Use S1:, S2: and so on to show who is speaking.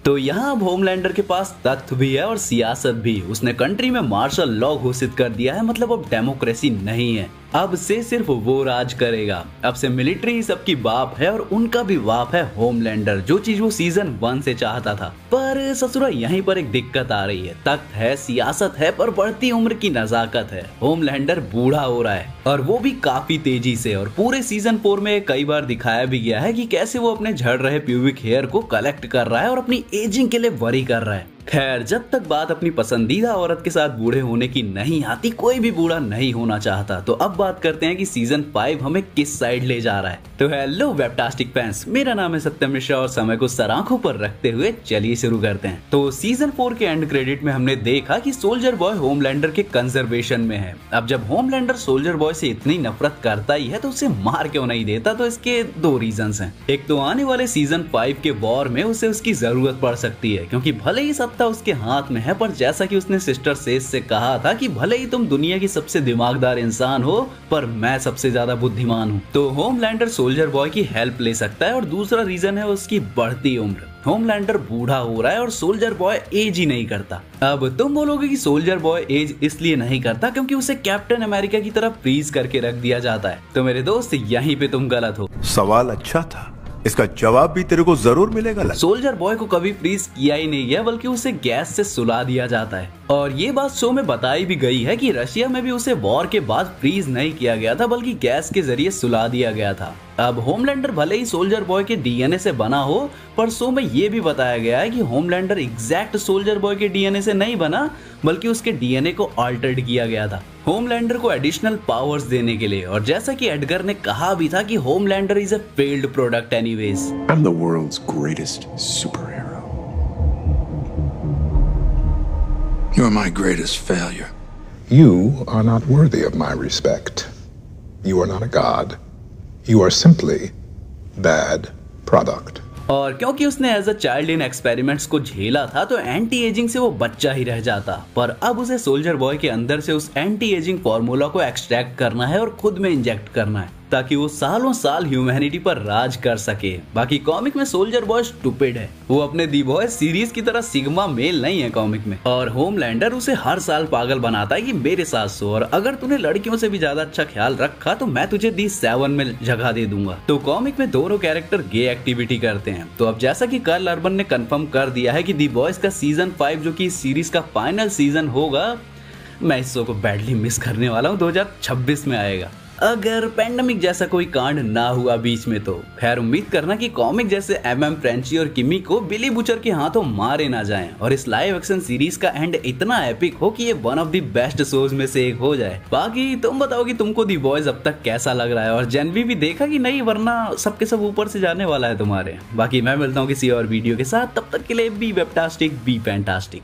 S1: तो यहाँ अब होमलैंडर के पास तख्त भी है और सियासत भी। उसने कंट्री में मार्शल लॉ घोषित कर दिया है, मतलब अब डेमोक्रेसी नहीं है, अब से सिर्फ वो राज करेगा। अब से मिलिट्री सबकी बाप है और उनका भी बाप है होमलैंडर, जो चीज वो सीजन 1 से चाहता था। पर ससुरा यहीं पर एक दिक्कत आ रही है। तख्त है, सियासत है, पर बढ़ती उम्र की नजाकत है। होमलैंडर बूढ़ा हो रहा है और वो भी काफी तेजी से। और पूरे सीजन 4 में कई बार दिखाया भी गया है कि कैसे वो अपने झड़ रहे प्यूबिक हेयर को कलेक्ट कर रहा है और अपनी एजिंग के लिए वरी कर रहा है। खैर, जब तक बात अपनी पसंदीदा औरत के साथ बूढ़े होने की नहीं आती, कोई भी बूढ़ा नहीं होना चाहता। तो अब बात करते हैं कि सीजन 5 हमें किस साइड ले जा रहा है। तो हेलो वेबटास्टिक फैंस, मेरा नाम है सत्यम मिश्रा और समय को सर आंखों पर रखते हुए चलिए शुरू करते हैं। तो सीजन 4 के एंड क्रेडिट में हमने देखा कि सोल्जर बॉय होमलैंडर के कंजर्वेशन में है। अब जब होमलैंडर सोल्जर बॉय से इतनी नफरत करता ही है तो उसे मार क्यों नहीं देता? तो इसके दो रीजंस हैं। एक तो आने वाले सीजन 5 के वॉर में उसे उसकी जरूरत पड़ सकती है, क्योंकि भले ही सत्ता उसके हाथ में है, पर जैसा कि उसने सिस्टर सेज से कहा था कि भले ही तुम दुनिया की सबसे दिमागदार इंसान हो, पर मैं सबसे ज्यादा बुद्धिमान हूँ। तो होमलैंडर सोल्जर बॉय की हेल्प ले सकता है। और दूसरा रीजन है उसकी बढ़ती उम्र। होमलैंडर बूढ़ा हो रहा है और सोल्जर बॉय एज ही नहीं करता। अब तुम बोलोगे कि सोल्जर बॉय एज इसलिए नहीं करता क्योंकि उसे कैप्टन अमेरिका की तरह फ्रीज करके रख दिया जाता है। तो मेरे दोस्त, यहीं पे तुम गलत हो।
S2: सवाल अच्छा था, इसका जवाब भी तेरे को जरूर मिलेगा।
S1: सोल्जर बॉय को कभी फ्रीज किया ही नहीं गया, बल्कि उसे गैस से सुला दिया जाता है। और ये बात शो में बताई भी गई है कि रशिया में भी उसे वॉर के बाद फ्रीज नहीं किया गया था, बल्कि गैस के जरिए सुला दिया गया था। अब होमलैंडर भले ही सोल्जर बॉय के डीएनए से बना हो, पर शो में ये भी बताया गया है कि होमलैंडर एग्जैक्ट सोल्जर बॉय के डीएनए से नहीं बना, बल्कि उसके डीएनए को अल्टर्ड किया गया था होमलैंडर को एडिशनल पावर्स देने के लिए। और जैसा कि एडगर ने कहा भी था कि Homelander is a failed product anyways.
S3: I'm the world's greatest superhero. You're my greatest failure.
S4: You are not worthy of my respect. You are not a god. You are simply bad product.
S1: और क्योंकि उसने as a child in experiments को झेला था, तो anti ageing से वो बच्चा ही रह जाता। पर अब उसे सोल्जर बॉय के अंदर से उस एंटी एजिंग फॉर्मूला को एक्सट्रैक्ट करना है और खुद में इंजेक्ट करना है, ताकि वो सालों साल ह्यूमैनिटी पर राज कर सके। बाकी कॉमिक में सोल्जर बॉय स्टूपिड है, वो अपने दी बॉय सीरीज की तरह सिग्मा मेल नहीं है कॉमिक में। और होमलैंडर उसे हर साल पागल बनाता है कि मेरे साथ सो, और अगर तूने लड़कियों से भी ज्यादा अच्छा ख्याल रखा तो मैं तुझे दी 7 में जगह दे दूंगा। तो कॉमिक में दोनों कैरेक्टर गे एक्टिविटी करते हैं। तो अब जैसा कि कार्ल अर्बन ने कंफर्म कर दिया है कि दी बॉयज का सीजन 5, जो कि इस सीरीज का फाइनल सीजन होगा, मैं इस शो को बैडली मिस करने वाला हूँ। 2026 में आएगा, अगर पैंडेमिक जैसा कोई कांड ना हुआ बीच में। तो खैर, उम्मीद करना कि कॉमिक जैसे एमएम फ्रेंची और किमी को बिली बुचर के हाथों मारे ना जाएं, और इस लाइव एक्शन सीरीज का एंड इतना एपिक हो कि ये one of the best shows में से एक हो जाए। बाकी तुम बताओ कि तुमको दी बॉयज अब तक कैसा लग रहा है, और जेनवी भी देखा कि नहीं, वरना सबके सब ऊपर से जाने वाला है तुम्हारे। बाकी मैं मिलता हूँ किसी और वीडियो के साथ, तब तक के लिए बी वेबटास्टिक, बी फैंटास्टिक।